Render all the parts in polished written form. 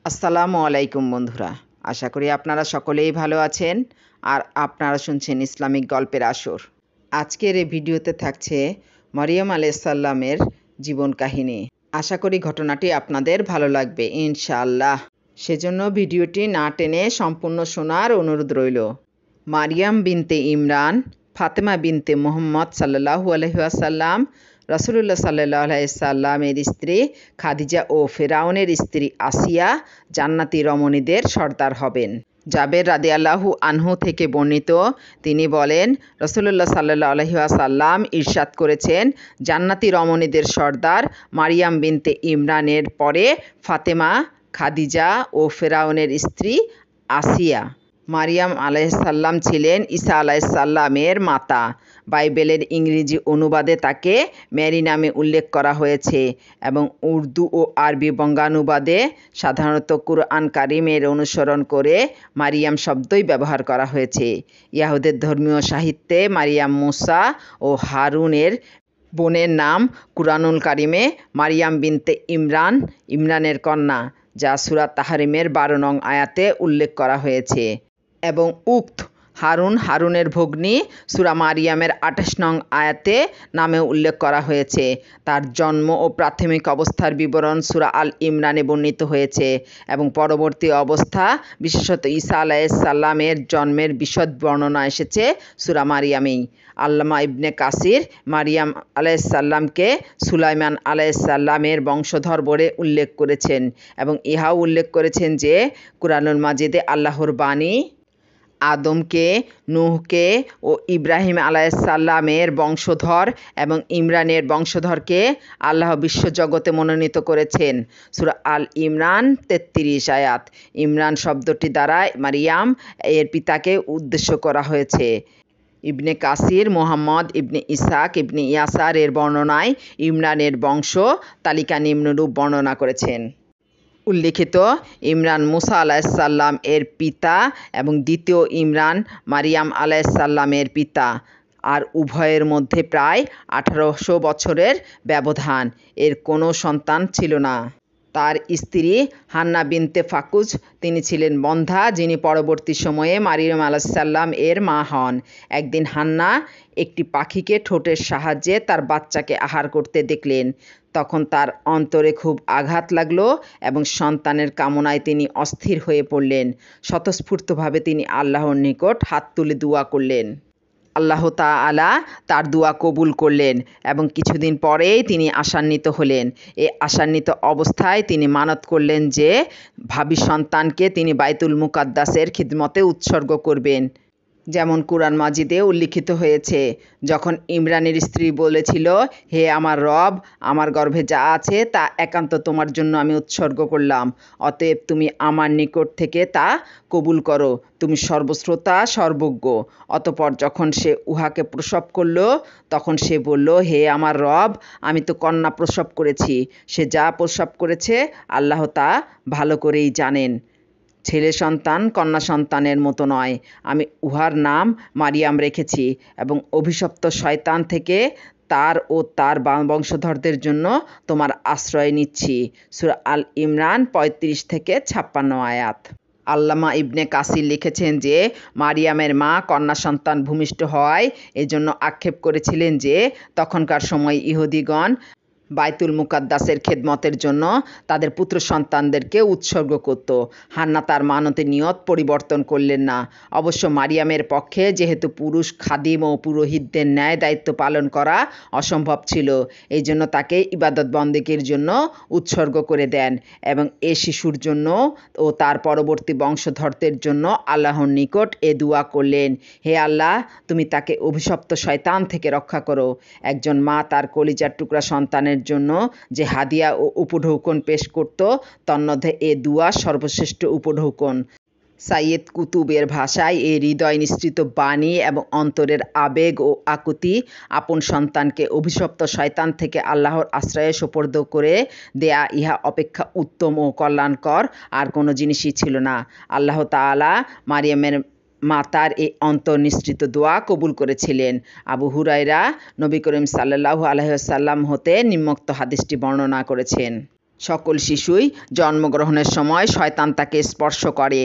আসসালামু আলাইকুম বন্ধুরা, আশা করি আপনারা সকলেই ভালো আছেন আর আপনারা শুনছেন ইসলামিক গল্পের আসর। আজকের এই ভিডিওতে থাকছে মরিয়ম আলাইহিস সালামের জীবন কাহিনী। আশা করি ঘটনাটি আপনাদের ভালো লাগবে ইনশাআল্লাহ। সেজন্য ভিডিওটি না টেনে সম্পূর্ণ শোনার অনুরোধ রইল। মারিয়াম বিনতে ইমরান, ফাতেমা বিনতে মুহাম্মদ সাল্লাল্লাহু আলাইহি ওয়াসাল্লাম, রাসূলুল্লাহ সাল্লাল্লাহু আলাইহি সাল্লামের স্ত্রী খাদিজা ও ফেরাউনের স্ত্রী আসিয়া জান্নাতি রমণীদের সর্দার হবেন। জাবের রাদিয়াল্লাহু আনহু থেকে বর্ণিত, তিনি বলেন, রাসূলুল্লাহ সাল্লাল্লাহু আলাইহি ওয়াসাল্লাম ইরশাদ করেছেন, জান্নাতি রমণীদের সর্দার মারিয়াম বিনতে ইমরানের পরে ফাতেমা, খাদিজা ও ফেরাউনের স্ত্রী আসিয়া। মারিয়াম আলাইহিসসালাম ছিলেন ঈসা আলাইহিসসালামের মাতা। বাইবেলের ইংরেজি অনুবাদে তাকে ম্যারি নামে উল্লেখ করা হয়েছে এবং উর্দু ও আরবি বঙ্গানুবাদে সাধারণত কুরআন কারিমের অনুসরণ করে মারিয়াম শব্দই ব্যবহার করা হয়েছে। ইয়াহুদের ধর্মীয় সাহিত্যে মারিয়াম মুসা ও হারুনের বোনের নাম কুরআনুল কারিমে মারিয়াম বিনতে ইমরান, ইমরানের কন্যা, যা সূরা তাহরিমের 12 নং আয়াতে উল্লেখ করা হয়েছে, এবং উক্ত হারুন, হারুনের ভগ্নী, সূরা মারিয়ামের 28 নং আয়াতে নামে উল্লেখ করা হয়েছে। তার জন্ম ও প্রাথমিক অবস্থার বিবরণ সূরা আল ইমরানে বর্ণিত হয়েছে এবং পরবর্তী অবস্থা, বিশেষত ঈসা আলাইহিসসালামের জন্মের বিশদ বর্ণনা এসেছে সূরা মারিয়ামেই। আল্লামা ইবনে কাসির মারিয়াম আলাইহিসসালামকে সুলাইমান আলাইহিসসালামের বংশধর বলে উল্লেখ করেছেন এবং ইহাও উল্লেখ করেছেন যে কুরআনুল মাজিদে আল্লাহর বাণী আদমকে, নূহকে ও ইব্রাহিম আলাইহিসসালামের বংশধর এবং ইমরানের বংশধরকে আল্লাহ বিশ্বজগতে মনোনীত করেছেন। সূরা আল ইমরান 33 আয়াত। ইমরান শব্দটি দ্বারা মারিয়াম এর পিতাকে উদ্দেশ্য করা হয়েছে। ইবনে কাসির মুহাম্মদ ইবনে ইসহাক ইবনে ইয়াসার এর বর্ণনায় ইমরানের বংশ তালিকা নিম্নরূপ বর্ণনা করেছেন। উল্লিখিত ইমরান মুসা আলাইহিসসালাম এর পিতা এবং দ্বিতীয় ইমরান মারিয়াম আলাইহিসসালামের পিতা, আর উভয়ের মধ্যে প্রায় 1800 বছরের ব্যবধান। এর কোনো সন্তান ছিল না। তার স্ত্রী হান্না বিনতে ফাকুজ, তিনি ছিলেন বন্ধ্যা, যিনি পরবর্তী সময়ে মারিয়াম আলাইহিসসালাম এর মা হন। একদিন হান্না একটি পাখিকে ঠোঁটের সাহায্যে তার বাচ্চাকে আহার করতে দেখলেন। তখন তার অন্তরে খুব আঘাত লাগলো এবং সন্তানের কামনায় তিনি অস্থির হয়ে পড়লেন। স্বতঃস্ফূর্তভাবে তিনি আল্লাহর নিকট হাত তুলে দোয়া করলেন। আল্লাহ তাআলা তার দোয়া কবুল করলেন এবং কিছুদিন পরেই তিনি আশান্বিত হলেন। এই আশান্বিত অবস্থায় তিনি মানত করলেন যে ভাবী সন্তানকে তিনি বাইতুল মুকাদ্দাসের খিদমতে উৎসর্গ করবেন, যেমন কুরআন মাজিদে উল্লিখিত হয়েছে। যখন ইমরানের স্ত্রী বলেছিল, হে আমার রব, আমার গর্ভে যা আছে তা একান্ত তোমার জন্য আমি উৎসর্গ করলাম, অতএব তুমি আমার নিকট থেকে তা কবুল করো, তুমি সর্বশ্রোতা সর্বজ্ঞ। অতঃপর যখন সে উহাকে প্রসব করল, তখন সে বলল, হে আমার রব, আমি তো কন্যা প্রসব করেছি। সে যা প্রসব করেছে আল্লাহ তা ভালো করেই জানেন। ছেলে সন্তান কন্যা সন্তানের মতো নয়। আমি উহার নাম মারিয়াম রেখেছি এবং অভিশপ্ত শয়তান থেকে তার ও তার বংশধরদের জন্য তোমার আশ্রয় নিচ্ছি। সূরা আল ইমরান 35 থেকে 56 আয়াত। আল্লামা ইবনে কাসির লিখেছেন যে মারিয়ামের মা কন্যা সন্তান ভূমিষ্ঠ হওয়ায় এজন্য আক্ষেপ করেছিলেন যে তখনকার সময় ইহুদিগণ বাইতুল মুকাদ্দাসের খেদমতের জন্য তাদের পুত্র সন্তানদেরকে উৎসর্গ করত। হান্না তার মানতে নিয়ত পরিবর্তন করলেন না। অবশ্য মারিয়ামের পক্ষে যেহেতু পুরুষ খাদিম ও পুরোহিতদের ন্যায় দায়িত্ব পালন করা অসম্ভব ছিল, এই জন্য তাকে ইবাদত বন্দেগীর জন্য উৎসর্গ করে দেন এবং এ শিশুর জন্য ও তার পরবর্তী বংশধরদের জন্য আল্লাহর নিকট এ দোয়া করলেন, হে আল্লাহ, তুমি তাকে অভিশপ্ত শয়তান থেকে রক্ষা করো। একজন মা তার কলিজার টুকরা সন্তানের জন্য যে হাদিয়া ও উপঢৌকন পেশ করত, তন্মধ্যে এ দুয়া সর্বশ্রেষ্ঠ উপঢৌকন। সাইয়েদ কুতুবের ভাষায় এই হৃদয় নিঃসৃত বাণী এবং অন্তরের আবেগ ও আকুতি আপন সন্তানকে অভিশপ্ত শয়তান থেকে আল্লাহর আশ্রয়ে সোপর্দ করে দেয়া ইহা অপেক্ষা উত্তম ও কল্যাণকর আর কোনো জিনিসই ছিল না। আল্লাহ তাআলা মারিয়ামের মাতার এই অন্তর্নিঃসৃত দোয়া কবুল করেছিলেন। আবু হুরায়রা নবী করিম সাল্লাল্লাহু আলাইহি ওয়াসাল্লাম হতে নিম্নোক্ত হাদিসটি বর্ণনা করেছেন। সকল শিশুই জন্মগ্রহণের সময় শয়তান তাকে স্পর্শ করে,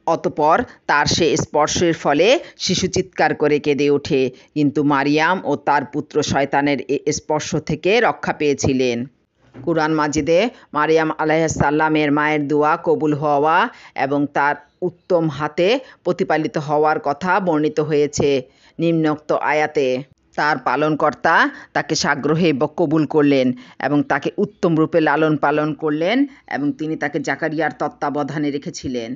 অতঃপর তার সে স্পর্শের ফলে শিশু চিৎকার করে কেঁদে ওঠে, কিন্তু মারিয়াম ও তার পুত্র শয়তানের এ স্পর্শ থেকে রক্ষা পেয়েছিলেন। কুরআন মাজিদে মারিয়াম আলাইহিসসালামের মায়ের দোয়া কবুল হওয়া এবং তার উত্তম হাতে প্রতিপালিত হওয়ার কথা বর্ণিত হয়েছে নিম্নোক্ত আয়াতে। তার পালনকর্তা তাকে সাগ্রহে কবুল করলেন এবং তাকে উত্তম রূপে লালন পালন করলেন এবং তিনি তাকে জাকারিয়ার তত্ত্বাবধানে রেখেছিলেন।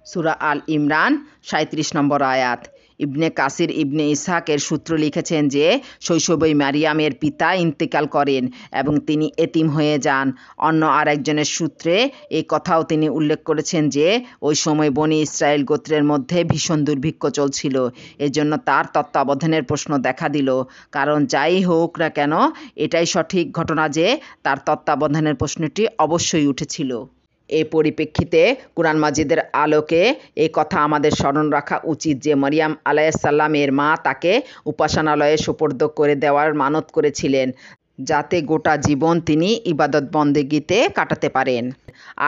সূরা আল ইমরান ৩৭ নম্বর আয়াত। ইবনে কাসির ইবনে ইসহাকের সূত্র লিখেছেন যে শৈশবেই মারিয়ামের পিতা ইন্তেকাল করেন এবং তিনি এতিম হয়ে যান। অন্য আরেকজনের সূত্রে এই কথাও তিনি উল্লেখ করেছেন যে ওই সময় বনি ইসরায়েল গোত্রের মধ্যে ভীষণ দুর্ভিক্ষ চলছিল, এজন্য তার তত্ত্বাবধানের প্রশ্ন দেখা দিল। কারণ যাই হোক না কেন, এটাই সঠিক ঘটনা যে তার তত্ত্বাবধানের প্রশ্নটি অবশ্যই উঠেছিল। এই পরিপ্রেক্ষিতে কুরআন মাজিদের আলোকে এই কথা আমাদের স্মরণ রাখা উচিত যে মারিয়াম আলাইহিসসালামের মা তাকে উপাসনালয়ে সোপর্দ করে দেওয়ার মানত করেছিলেন, যাতে গোটা জীবন তিনি ইবাদত বন্দেগীতে কাটাতে পারেন।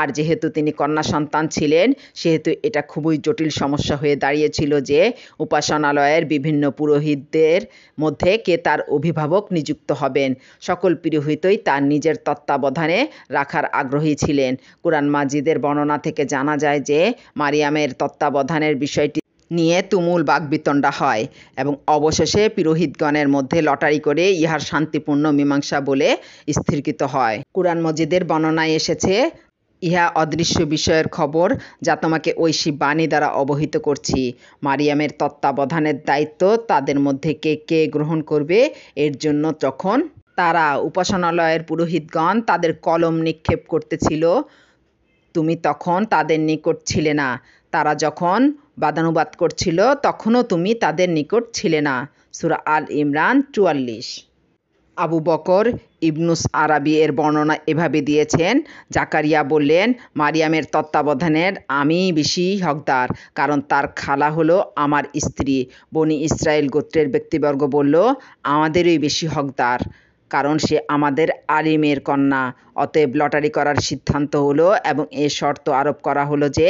আর যেহেতু তিনি কন্যা সন্তান ছিলেন, সেহেতু এটা খুবই জটিল সমস্যা হয়ে দাঁড়িয়েছিল যে উপাসনালয়ের বিভিন্ন পুরোহিতদের মধ্যে কে তার অভিভাবক নিযুক্ত হবেন। সকল পুরোহিতই তার নিজের তত্ত্বাবধানে রাখার আগ্রহী ছিলেন। কুরআন মাজিদের বর্ণনা থেকে জানা যায় যে মারিয়ামের তত্ত্বাবধানের বিষয়টি নিয়ে তুমুল বাকবিতণ্ডা হয় এবং অবশেষে পুরোহিতগণের মধ্যে লটারি করে ইহার শান্তিপূর্ণ মীমাংসা বলে স্থিরকৃত হয়। কুরআন মাজিদের বর্ণনায় এসেছে, ইহা অদৃশ্য বিষয়ের খবর যা তোমাকে ঐশী বাণী দ্বারা অবহিত করছি। মারিয়ামের তত্ত্বাবধানের দায়িত্ব তাদের মধ্যে কে কে গ্রহণ করবে, এর জন্য যখন তারা উপাসনালয়ের পুরোহিতগণ তাদের কলম নিক্ষেপ করতেছিল, তুমি তখন তাদের নিকট ছিলে না। তারা যখন বাদানুবাদ করছিল, তখনও তুমি তাদের নিকট ছিলে না। সূরা আল ইমরান ৪৪। আবু বকর ইবনুস আরাবি এর বর্ণনা এভাবে দিয়েছেন, জাকারিয়া বললেন, মারিয়ামের তত্ত্বাবধানের আমি বেশি হকদার, কারণ তার খালা হলো আমার স্ত্রী। বনি ইসরায়েল গোত্রের ব্যক্তিবর্গ বলল, আমাদেরই বেশি হকদার, কারণ সে আমাদের আলিমের কন্যা। অতএব লটারি করার সিদ্ধান্ত হলো এবং এ শর্ত আরোপ করা হলো যে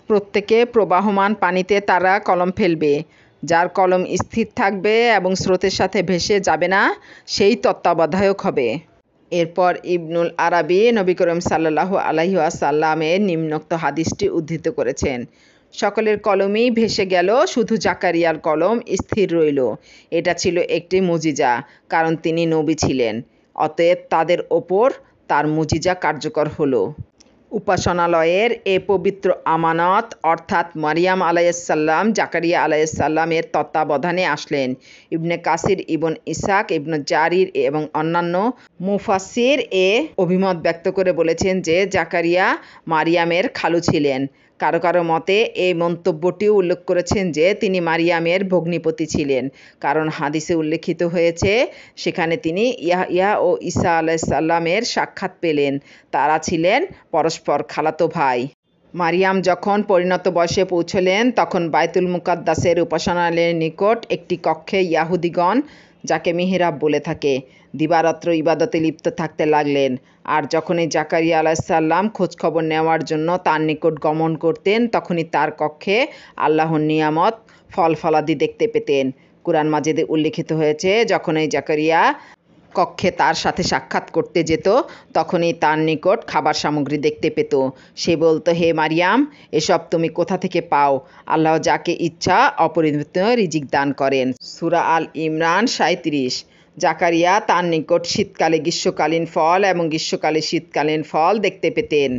প্রত্যেকে প্রবাহমান পানিতে তারা কলম ফেলবে। যার কলম স্থির থাকবে এবং স্রোতের সাথে ভেসে যাবে না, সেই তত্ত্বাবধায়ক হবে। এরপর ইবনুল আরাবি নবী করিম সাল্লাল্লাহু আলাইহি ওয়াসাল্লামের নিম্নোক্ত হাদিসটি উদ্ধৃত করেছেন, সকলের কলমই ভেসে গেল, শুধু জাকারিয়ার কলম স্থির রইল। এটা ছিল একটি মুজিজা, কারণ তিনি নবী ছিলেন। অতএব তাদের ওপর তার মুজিজা কার্যকর হলো। উপাসনালয়ের এ পবিত্র আমানত অর্থাৎ মারিয়াম আলাইহিসসালাম জাকারিয়া আলাইহিসসালামের তত্ত্বাবধানে আসলেন। ইবনে কাসির, ইবন ইসহাক, ইবনে জারির এবং অন্যান্য মুফাসসির এ অভিমত ব্যক্ত করে বলেছেন যে জাকারিয়া মারিয়ামের খালু ছিলেন। কারো কারো মতে এই মন্তব্যটিও উল্লেখ করেছেন যে তিনি মারিয়ামের ভগ্নিপতি ছিলেন, কারণ হাদিসে উল্লেখিত হয়েছে সেখানে তিনি ইয়াহইয়া ও ঈসা আলাইহিসসালামের সাক্ষাৎ পেলেন। তারা ছিলেন পরস্পর খালাতো ভাই। মারিয়াম যখন পরিণত বয়সে পৌঁছলেন, তখন বাইতুল মুকাদ্দাসের উপাসনালয়ের নিকট একটি কক্ষে ইয়াহুদিগণ, যাকে মিহরাব বলে থাকে, দিবারাত্র ইবাদতে লিপ্ত থাকতে লাগলেন। আর যখনই জাকারিয়া আলাইহিসসালাম খোঁজখবর নেওয়ার জন্য তার নিকট গমন করতেন, তখনই তার কক্ষে আল্লাহর নিয়ামত ফল ফলাদি দেখতে পেতেন। কুরআন মাজিদে উল্লেখিত হয়েছে, যখনই জাকারিয়া কক্ষে তার সাথে সাক্ষাৎ করতে যেত, তখনই তার নিকট খাবার সামগ্রী দেখতে পেত। সে বলতো, হে মারিয়াম, এসব তুমি কোথা থেকে পাও? আল্লাহ যাকে ইচ্ছা অপরিমিত রিজিক দান করেন। সূরা আল ইমরান ৩৭। জাকারিয়া তার নিকট শীতকালে গ্রীষ্মকালীন ফল এবং গ্রীষ্মকালে শীতকালীন ফল দেখতে পেতেন।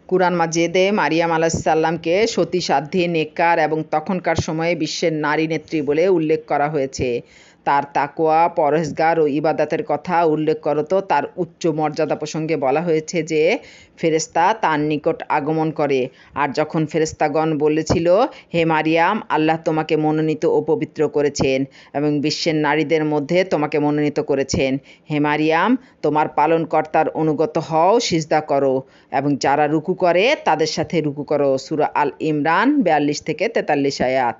কুরআন মাজিদে মারিয়াম আলাইহিসসালামকে সতী, সাধ্বী, নেককার এবং তখনকার সময়ে বিশ্বের নারী নেত্রী বলে উল্লেখ করা হয়েছে। তার তাকওয়া, পরহেজগার ও ইবাদতের কথা উল্লেখ করত তার উচ্চ মর্যাদা প্রসঙ্গে বলা হয়েছে যে ফেরেশতা তার নিকট আগমন করে, আর যখন ফেরেশতাগণ বলেছিল, হে মারিয়াম, আল্লাহ তোমাকে মনোনীত ও পবিত্র করেছেন এবং বিশ্বের নারীদের মধ্যে তোমাকে মনোনীত করেছেন। হে মারিয়াম, তোমার পালনকর্তার অনুগত হও, সিজদা করো এবং যারা রুকু করে তাদের সাথে রুকু করো। সূরা আল ইমরান ৪২ থেকে ৪৩ আয়াত।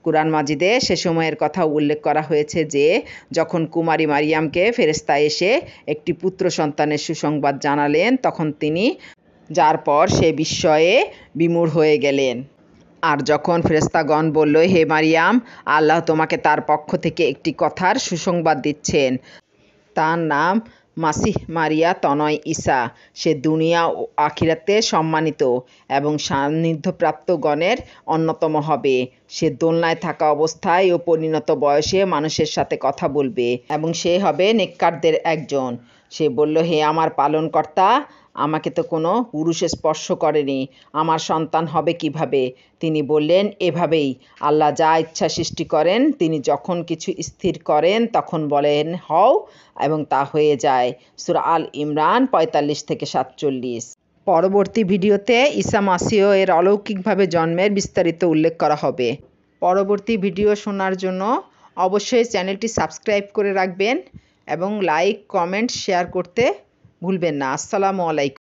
কুরআন মাজিদে সে সময়ের কথা উল্লেখ করা হয়েছে যে যখন কুমারী মারিয়ামকে ফেরেশতা এসে একটি পুত্র সন্তানের সুসংবাদ জানালেন, তখন তিনি যার পর সে বিস্ময়ে বিমূঢ় হয়ে গেলেন। আর যখন ফেরেশতাগণ বলল, হে মারিয়াম, আল্লাহ তোমাকে তার পক্ষ থেকে একটি কথার সুসংবাদ দিচ্ছেন, তার নাম মাসিহ মারিয়া তনয় ঈসা। সে দুনিয়া ও আখিরাতে সম্মানিত এবং সান্নিধ্যপ্রাপ্ত গণের অন্যতম হবে। সে দোলনায় থাকা অবস্থায় ও পরিণত বয়সে মানুষের সাথে কথা বলবে এবং সে হবে নেককারদের একজন। সে বলল, হে আমার পালনকর্তা, আমাকে তো কোনো পুরুষে স্পর্শ করেনি, আমার সন্তান হবে কিভাবে? তিনি বললেন, এভাবেই আল্লাহ যা ইচ্ছা সৃষ্টি করেন। তিনি যখন কিছু স্থির করেন তখন বলেন হও এবং তা হয়ে যায়। সূরা আল ইমরান 45-47। পরবর্তী ভিডিওতে ঈসা মাসীহ এর অলৌকিকভাবে জন্মের বিস্তারিত উল্লেখ করা হবে। পরবর্তী ভিডিও শোনার জন্য অবশ্যই চ্যানেলটি সাবস্ক্রাইব করে রাখবেন এবং লাইক, কমেন্ট, শেয়ার করতে ভুলবেন না। আসসালামু আলাইকুম।